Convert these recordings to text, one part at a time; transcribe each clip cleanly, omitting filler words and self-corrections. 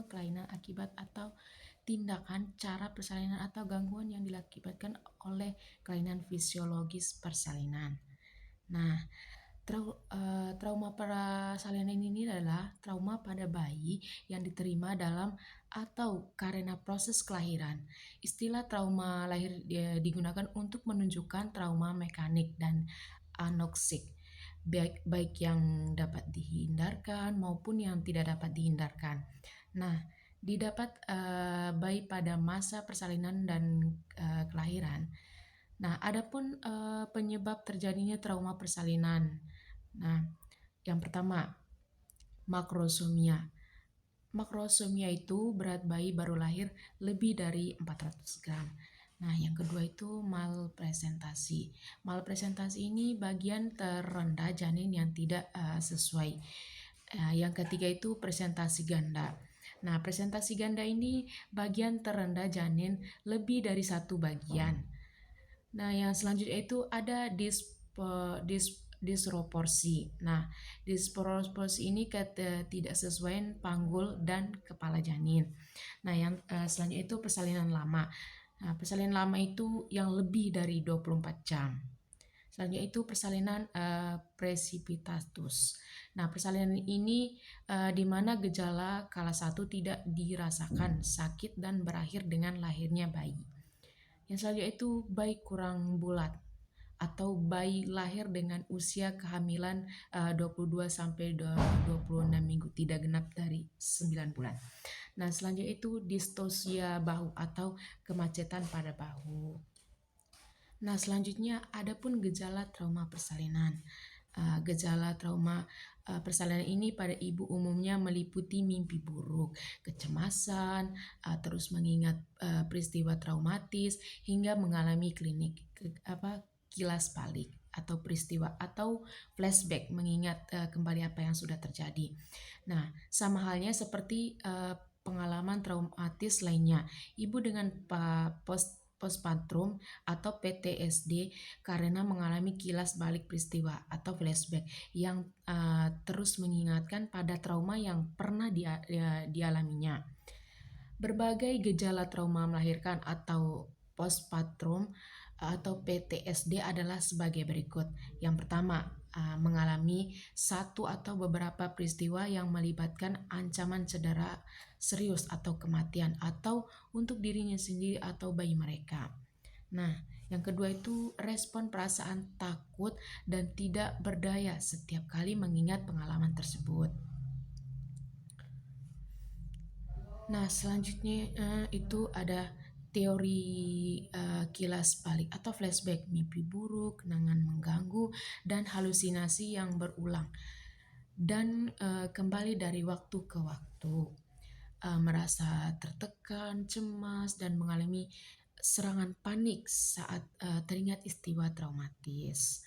kelainan akibat atau tindakan, cara persalinan atau gangguan yang diakibatkan oleh kelainan fisiologis persalinan. Nah, trauma persalinan ini adalah trauma pada bayi yang diterima dalam atau karena proses kelahiran. Istilah trauma lahir digunakan untuk menunjukkan trauma mekanik dan anoksik, baik yang dapat dihindarkan maupun yang tidak dapat dihindarkan. Nah, didapat bayi pada masa persalinan dan kelahiran. Nah, adapun penyebab terjadinya trauma persalinan. Nah, yang pertama, makrosomia. Makrosomia itu berat bayi baru lahir lebih dari 400 gram. Nah, yang kedua itu malpresentasi. Malpresentasi ini bagian terendah janin yang tidak sesuai. Yang ketiga itu presentasi ganda. Nah, presentasi ganda ini bagian terendah janin lebih dari satu bagian. Nah, yang selanjutnya itu ada disproporsi. Nah, disproporsi ini ketidaksesuaian panggul dan kepala janin. Nah, yang selanjutnya itu persalinan lama. Nah, persalinan lama itu yang lebih dari 24 jam. Selanjutnya itu persalinan precipitatus. Nah, persalinan ini di mana gejala kala satu tidak dirasakan sakit dan berakhir dengan lahirnya bayi. Yang selanjutnya itu bayi kurang bulat atau bayi lahir dengan usia kehamilan 22 sampai 26 minggu, tidak genap dari 9 bulan. Nah, selanjutnya itu distosia bahu atau kemacetan pada bahu. Nah, selanjutnya ada pun gejala trauma persalinan. Gejala trauma persalinan ini pada ibu umumnya meliputi mimpi buruk, kecemasan, terus mengingat peristiwa traumatis hingga mengalami kilas balik atau peristiwa atau flashback mengingat kembali apa yang sudah terjadi. Nah, sama halnya seperti pengalaman traumatis lainnya. Ibu dengan postpartum atau PTSD karena mengalami kilas balik peristiwa atau flashback yang terus mengingatkan pada trauma yang pernah dialaminya. Berbagai gejala trauma melahirkan atau postpartum atau PTSD adalah sebagai berikut. Yang pertama, mengalami satu atau beberapa peristiwa yang melibatkan ancaman cedera serius atau kematian atau untuk dirinya sendiri atau bayi mereka. Nah, yang kedua itu respon perasaan takut dan tidak berdaya setiap kali mengingat pengalaman tersebut. Nah, selanjutnya itu ada teori kilas balik atau flashback, mimpi buruk, kenangan mengganggu, dan halusinasi yang berulang dan kembali dari waktu ke waktu. Merasa tertekan, cemas, dan mengalami serangan panik saat teringat istiwa traumatis.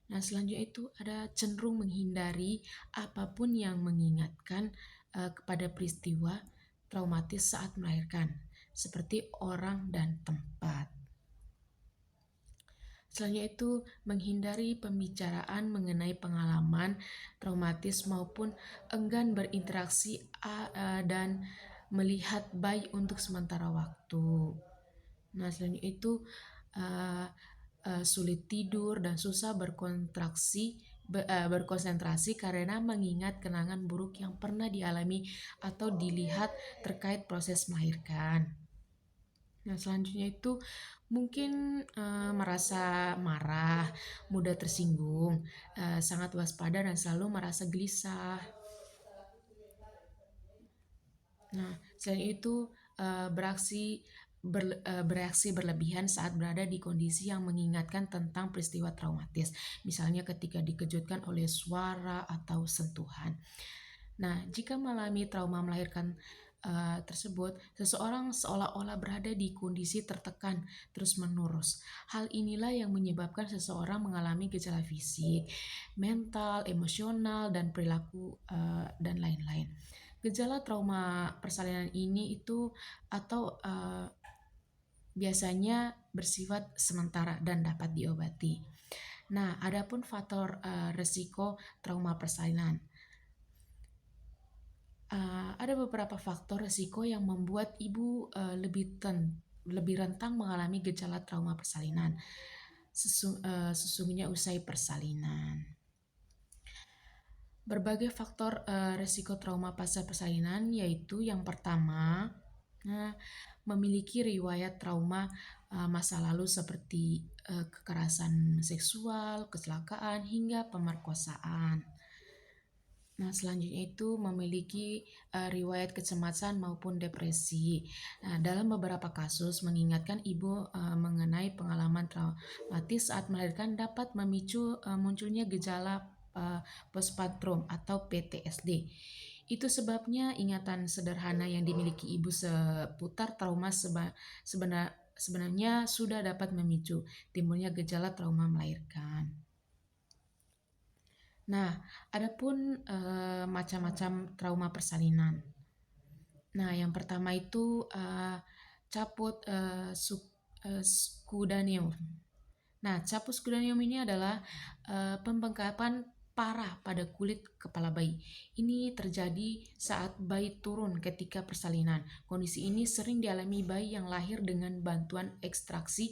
Nah, selanjutnya itu ada cenderung menghindari apapun yang mengingatkan kepada peristiwa traumatis saat melahirkan, seperti orang dan tempat. Selanjutnya itu menghindari pembicaraan mengenai pengalaman traumatis maupun enggan berinteraksi dan melihat bayi untuk sementara waktu. Nah, selanjutnya itu sulit tidur dan susah berkonsentrasi karena mengingat kenangan buruk yang pernah dialami atau dilihat terkait proses melahirkan. Nah, selanjutnya itu mungkin merasa marah, mudah tersinggung, sangat waspada dan selalu merasa gelisah. Nah, selain itu bereaksi berlebihan saat berada di kondisi yang mengingatkan tentang peristiwa traumatis, misalnya ketika dikejutkan oleh suara atau sentuhan. Nah, jika mengalami trauma melahirkan tersebut, seseorang seolah-olah berada di kondisi tertekan terus-menerus. Hal inilah yang menyebabkan seseorang mengalami gejala fisik, mental, emosional, dan perilaku dan lain-lain. Gejala trauma persalinan ini itu atau biasanya bersifat sementara dan dapat diobati. Nah, adapun faktor resiko trauma persalinan. Ada beberapa faktor risiko yang membuat ibu lebih rentang mengalami gejala trauma persalinan sesungguhnya usai persalinan. Berbagai faktor risiko trauma pasca persalinan yaitu yang pertama, memiliki riwayat trauma masa lalu seperti kekerasan seksual, kecelakaan, hingga pemerkosaan. Nah, selanjutnya itu memiliki riwayat kecemasan maupun depresi. Nah, dalam beberapa kasus mengingatkan ibu mengenai pengalaman traumatis saat melahirkan dapat memicu munculnya gejala postpartum atau PTSD. Itu sebabnya ingatan sederhana yang dimiliki ibu seputar trauma sebenarnya sudah dapat memicu timbulnya gejala trauma melahirkan. Nah, adapun macam-macam trauma persalinan. Nah, yang pertama itu caput scudaneum. Nah, caput scudaneum ini adalah pembengkakan parah pada kulit kepala bayi. Ini terjadi saat bayi turun ketika persalinan. Kondisi ini sering dialami bayi yang lahir dengan bantuan ekstraksi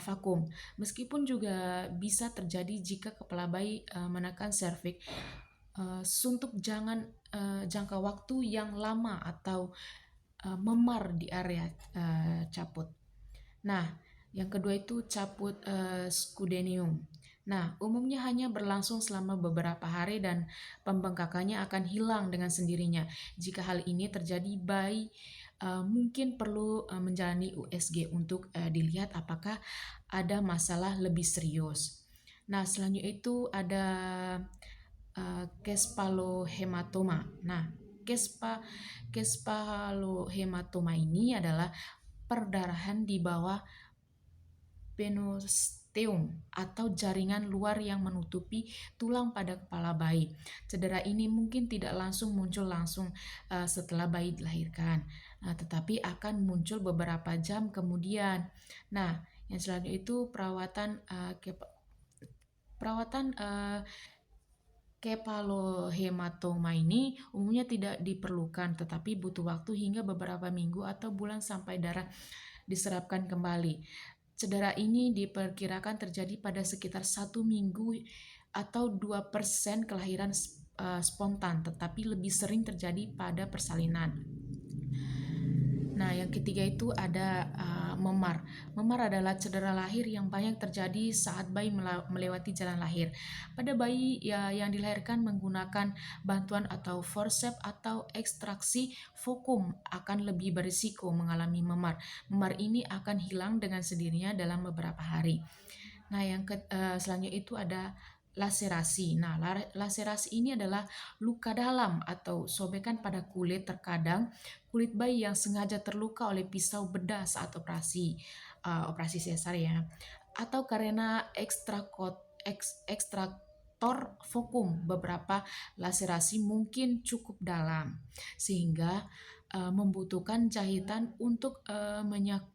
vakum. Meskipun juga bisa terjadi jika kepala bayi menekan serviks suntuk jangka waktu yang lama atau memar di area caput. Nah, yang kedua itu caput scudaneum. Nah, umumnya hanya berlangsung selama beberapa hari dan pembengkakannya akan hilang dengan sendirinya. Jika hal ini terjadi, bayi mungkin perlu menjalani USG untuk dilihat apakah ada masalah lebih serius. Nah, selanjutnya itu ada Kespalohematoma. Nah, Kespalohematoma ini adalah perdarahan di bawah penosteum atau jaringan luar yang menutupi tulang pada kepala bayi. Cedera ini mungkin tidak langsung muncul setelah bayi dilahirkan, tetapi akan muncul beberapa jam kemudian. Nah, yang selanjutnya itu perawatan kepalohematoma ini umumnya tidak diperlukan, tetapi butuh waktu hingga beberapa minggu atau bulan sampai darah diserapkan kembali. Cedera ini diperkirakan terjadi pada sekitar 1 minggu atau 2% kelahiran spontan, tetapi lebih sering terjadi pada persalinan. Nah, yang ketiga itu ada memar. Memar adalah cedera lahir yang banyak terjadi saat bayi melewati jalan lahir. Pada bayi yang dilahirkan menggunakan bantuan atau forceps atau ekstraksi vakum akan lebih berisiko mengalami memar. Memar ini akan hilang dengan sendirinya dalam beberapa hari. Nah, yang selanjutnya itu ada laserasi. Nah, laserasi ini adalah luka dalam atau sobekan pada kulit. Terkadang kulit bayi yang sengaja terluka oleh pisau bedah saat operasi sesar ya, atau karena ekstraktor vakum. Beberapa laserasi mungkin cukup dalam sehingga membutuhkan jahitan untuk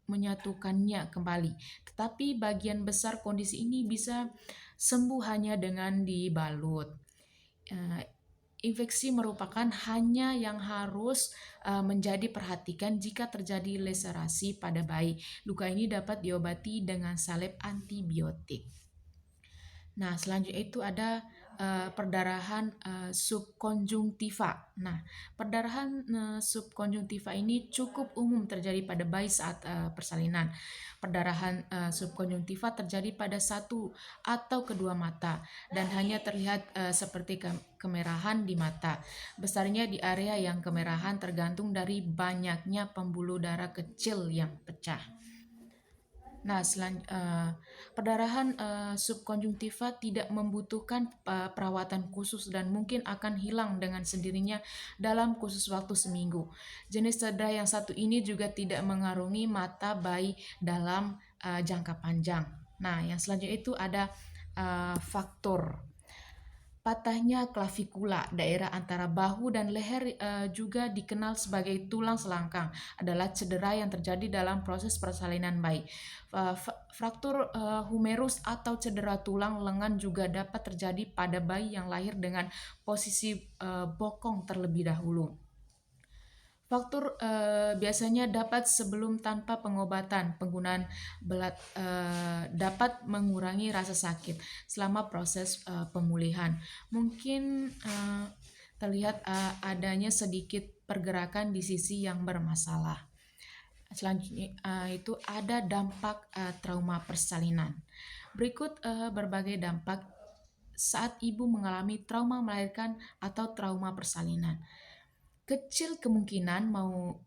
menyatukannya kembali. Tetapi bagian besar kondisi ini bisa sembuh hanya dengan dibalut. Infeksi merupakan hanya yang harus menjadi perhatikan jika terjadi laserasi pada bayi. Luka ini dapat diobati dengan salep antibiotik. Nah, selanjutnya itu ada perdarahan subkonjungtiva. Nah, perdarahan subkonjungtiva ini cukup umum terjadi pada bayi saat persalinan. Perdarahan subkonjungtiva terjadi pada satu atau kedua mata dan hanya terlihat seperti kemerahan di mata. Besarnya di area yang kemerahan tergantung dari banyaknya pembuluh darah kecil yang pecah. Nah, perdarahan subkonjungtiva tidak membutuhkan perawatan khusus dan mungkin akan hilang dengan sendirinya dalam khusus waktu seminggu. Jenis cedera yang satu ini juga tidak mengarungi mata bayi dalam jangka panjang. Nah, yang selanjutnya itu ada faktor patahnya klavikula, daerah antara bahu dan leher juga dikenal sebagai tulang selangkang, adalah cedera yang terjadi dalam proses persalinan bayi. Fraktur humerus atau cedera tulang lengan juga dapat terjadi pada bayi yang lahir dengan posisi bokong terlebih dahulu. Faktor biasanya dapat sebelum tanpa pengobatan. Penggunaan belat dapat mengurangi rasa sakit selama proses pemulihan. Mungkin terlihat adanya sedikit pergerakan di sisi yang bermasalah. Selanjutnya itu ada dampak trauma persalinan. Berikut berbagai dampak saat ibu mengalami trauma melahirkan atau trauma persalinan. Kecil kemungkinan mau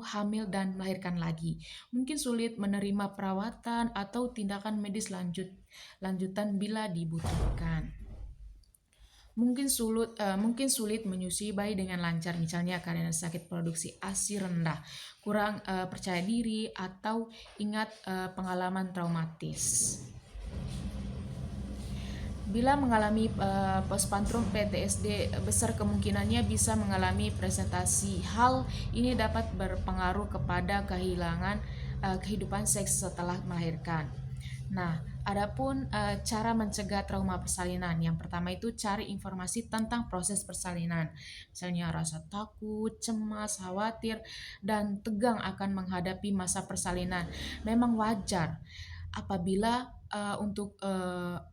hamil dan melahirkan lagi. Mungkin sulit menerima perawatan atau tindakan medis lanjutan bila dibutuhkan. Mungkin sulit menyusui bayi dengan lancar, misalnya karena sakit produksi ASI rendah, kurang percaya diri, atau ingat pengalaman traumatis. Bila mengalami postpartum PTSD, besar kemungkinannya bisa mengalami presentasi. Hal ini dapat berpengaruh kepada kehidupan seks setelah melahirkan. Nah, adapun cara mencegah trauma persalinan. Yang pertama itu cari informasi tentang proses persalinan. Misalnya rasa takut, cemas, khawatir, dan tegang akan menghadapi masa persalinan. Memang wajar apabila untuk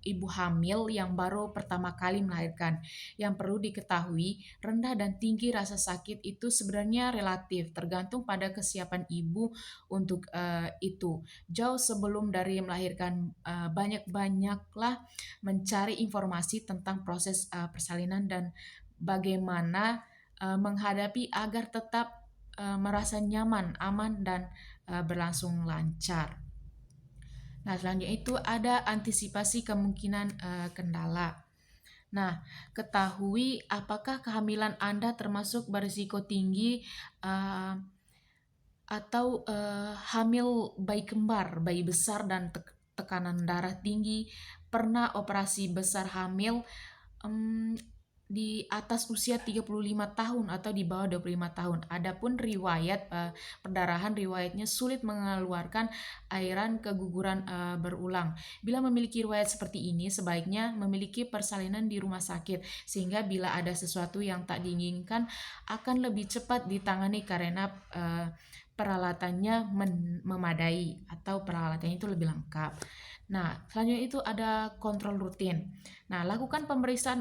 ibu hamil yang baru pertama kali melahirkan. Yang perlu diketahui, rendah dan tinggi rasa sakit itu sebenarnya relatif, tergantung pada kesiapan ibu untuk itu. Jauh sebelum dari melahirkan, banyak-banyaklah mencari informasi tentang proses persalinan dan bagaimana menghadapi agar tetap merasa nyaman, aman, dan berlangsung lancar. Nah, selanjutnya itu ada antisipasi kemungkinan kendala. Nah, ketahui apakah kehamilan Anda termasuk berisiko tinggi uh, atau hamil bayi kembar, bayi besar dan tekanan darah tinggi, pernah operasi besar hamil, em, di atas usia 35 tahun atau di bawah 25 tahun. Adapun riwayat perdarahan, riwayatnya sulit mengeluarkan airan keguguran berulang. Bila memiliki riwayat seperti ini, sebaiknya memiliki persalinan di rumah sakit sehingga bila ada sesuatu yang tak diinginkan akan lebih cepat ditangani karena peralatannya memadai atau peralatannya itu lebih lengkap. Nah, selanjutnya itu ada kontrol rutin. Nah, lakukan pemeriksaan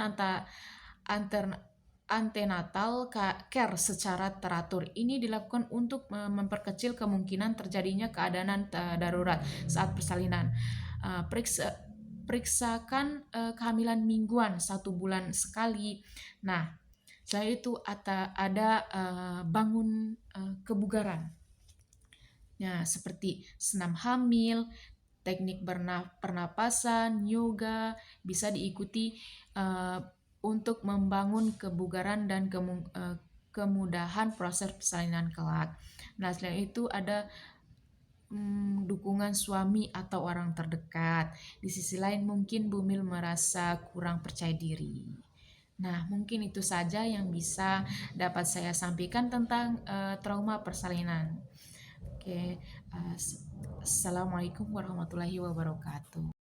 antenatal care secara teratur. Ini dilakukan untuk memperkecil kemungkinan terjadinya keadaan darurat saat persalinan. Periksakan kehamilan mingguan 1 bulan sekali. Nah, selain itu ada bangun kebugaran. Nah, seperti senam hamil, teknik pernapasan, yoga bisa diikuti untuk membangun kebugaran dan kemudahan proses persalinan kelak. Nah, selain itu ada dukungan suami atau orang terdekat. Di sisi lain mungkin Bumil merasa kurang percaya diri. Nah, mungkin itu saja yang bisa dapat saya sampaikan tentang trauma persalinan. Oke, Assalamualaikum warahmatullahi wabarakatuh.